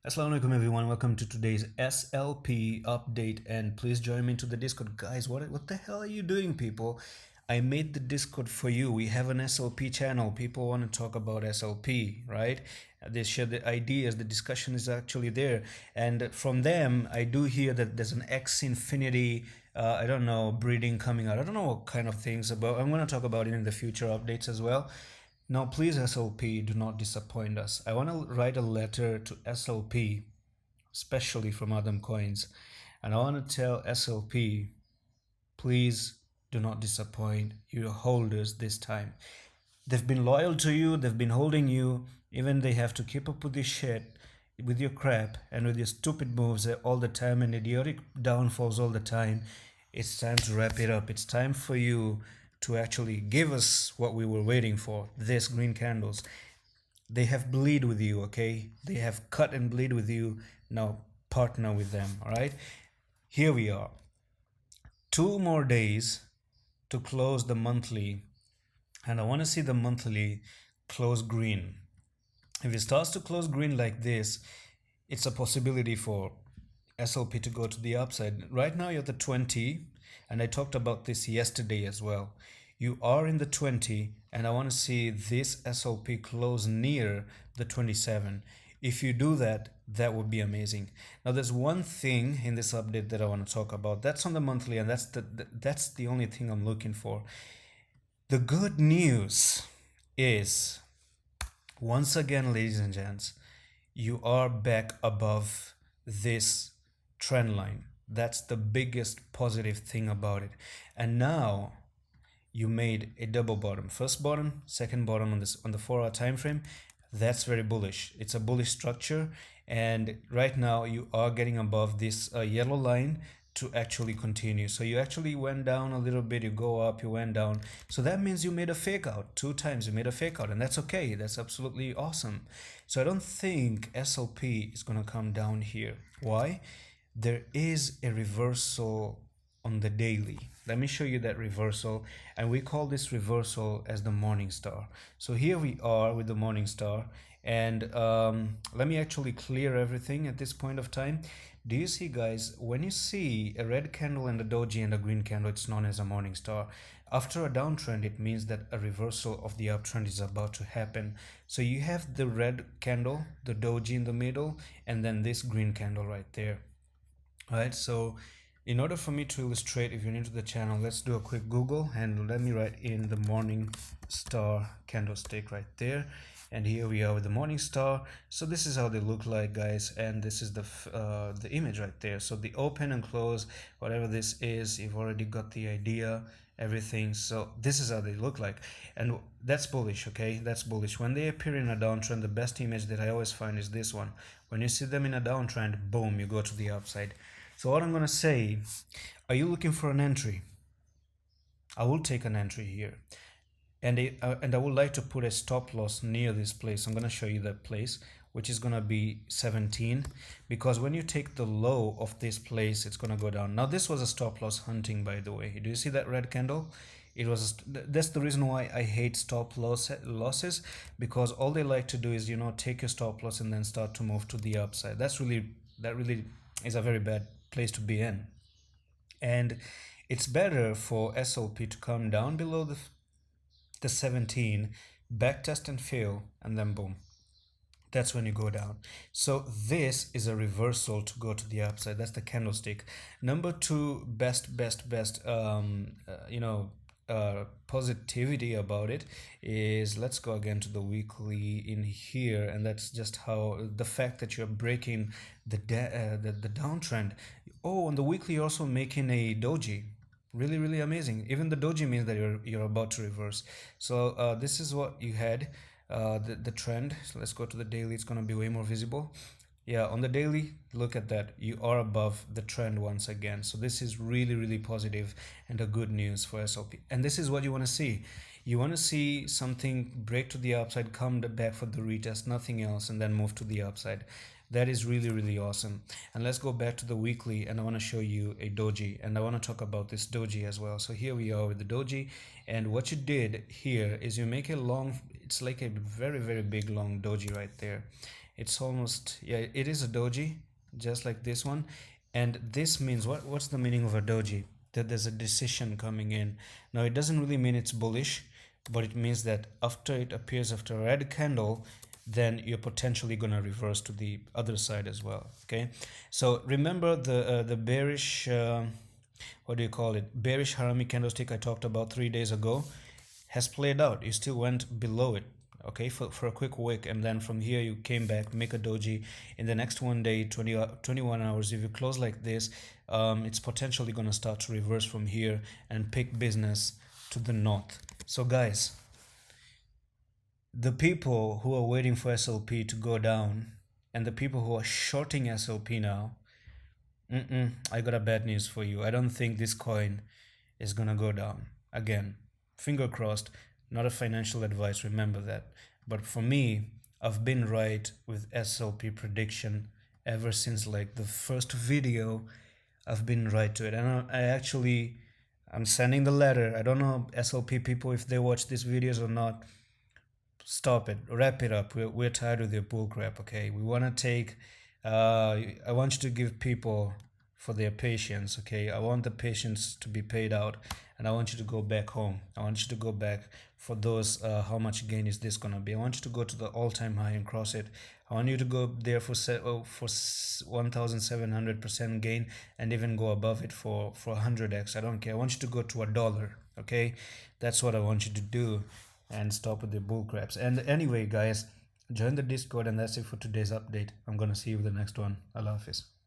Assalamu alaikum everyone, welcome to today's SLP update, and please join me into the Discord. Guys, what the hell are you doing, people? I made the Discord for you. We have an SLP channel. People want to talk about SLP, right? They share the ideas. The discussion is actually there, and from them I do hear that there's an X Infinity I don't know, breeding coming out. I don't know what kind of things about. I'm going to talk about it in the future updates as well. Now, please, SLP, do not disappoint us. I want to write a letter to SLP, especially from Adam Coins, and I want to tell SLP, please do not disappoint your holders this time. They've been loyal to you, they've been holding you, even they have to keep up with this shit, with your crap, and with your stupid moves all the time and idiotic downfalls all the time. It's time to wrap it up. It's time for you to actually give us what we were waiting for, this green candles. They have bleed with you, okay? They have cut and bleed with you. Now partner with them, all right? Here we are. 2 more days to close the monthly, and I want to see the monthly close green. If it starts to close green like this, it's a possibility for SLP to go to the upside. Right now you're at the 20, and I talked about this yesterday as well. You are in the 20, and I want to see this SLP close near the 27. If you do that, that would be amazing. Now there's one thing in this update that I want to talk about. That's on the monthly, and that's the only thing I'm looking for. The good news is, once again, ladies and gents, you are back above this trend line. That's the biggest positive thing about it. And now you made a double bottom, first bottom, second bottom on the 4-hour time frame. That's very bullish. It's a bullish structure, and right now you are getting above this yellow line to actually continue. So you actually went down a little bit, you go up, you went down. So that means you made a fake out 2 times. You made a fake out, and that's okay. That's absolutely awesome. So I don't think SLP is going to come down here. Why? There is a reversal on the daily. Let me show you that reversal, and we call this reversal as the morning star. So here we are with the morning star, and let me actually clear everything at this point of time. Do you see, guys, when you see a red candle and a doji and a green candle, it's known as a morning star. After a downtrend, it means that a reversal of the uptrend is about to happen. So you have the red candle, the doji in the middle, and then this green candle right there. All right, so in order for me to illustrate, if you're new to the channel, let's do a quick Google and let me write in the morning star candlestick right there. And here we are with the morning star. So this is how they look like, guys, and this is the image right there. So the open and close, whatever this is, you've already got the idea, everything. So this is how they look like, and that's bullish. Okay, that's bullish. When they appear in a downtrend, the best image that I always find is this one. When you see them in a downtrend, boom, you go to the upside. So what I'm gonna say, are you looking for an entry? I will take an entry here, and I would like to put a stop loss near this place. I'm gonna show you that place, which is gonna be 17, because when you take the low of this place, it's gonna go down. Now this was a stop loss hunting, by the way. Do you see that red candle? It was that's the reason why I hate stop losses, because all they like to do is, you know, take your stop loss and then start to move to the upside. That really is a very bad place to be in, and it's better for SLP to come down below the 17, backtest and fail, and then boom, that's when you go down. So this is a reversal to go to the upside. That's the candlestick. Number two, best positivity about it is, let's go again to the weekly in here, and that's just how the fact that you're breaking the downtrend. Oh, on the weekly you're also making a doji. Really amazing. Even the doji means that you're about to reverse. So this is what you had, the trend. So let's go to the daily. It's going to be way more visible. Yeah, on the daily, look at that. You are above the trend once again. So this is really positive and a good news for SLP. And this is what you want to see. You want to see something break to the upside, come back for the retest, nothing else, and then move to the upside. That is really awesome. And let's go back to the weekly, and I want to show you a doji, and I want to talk about this doji as well. So here we are with the doji, and what you did here is you make a long, it's like a very big long doji right there. It's almost, yeah, it is a doji, just like this one. And this means, what's the meaning of a doji? That there's a decision coming in. Now it doesn't really mean it's bullish, but it means that after it appears after a red candle, then you're potentially going to reverse to the other side as well. Okay, so remember the bearish what do you call it, bearish harami candlestick I talked about 3 days ago has played out. You still went below it, okay, for a quick wick, and then from here you came back, make a doji. In the next 1 day, 21 hours, if you close like this, it's potentially going to start to reverse from here and pick business to the north. So guys, the people who are waiting for SLP to go down and the people who are shorting SLP now, I got a bad news for you. I don't think this coin is gonna go down again. Finger crossed. Not a financial advice, remember that. But for me, I've been right with SLP prediction ever since like the first video. I've been right to it, and I'm sending the letter. I don't know SLP people if they watch these videos or not. Stop it, wrap it up. We're tired of your bullcrap. Okay, we want to take I want you to give people for their patience. Okay, I want the patients to be paid out, and I want you to go back home. I want you to go back for those how much gain is this gonna be. I want you to go to the all-time high and cross it. I want you to go there for 1700% gain, and even go above it for 100x. I don't care. I want you to go to $1. Okay, that's what I want you to do, and stop with the bull craps. And anyway, guys, join the Discord, and that's it for today's update. I'm gonna see you with the next one. Allah Hafiz.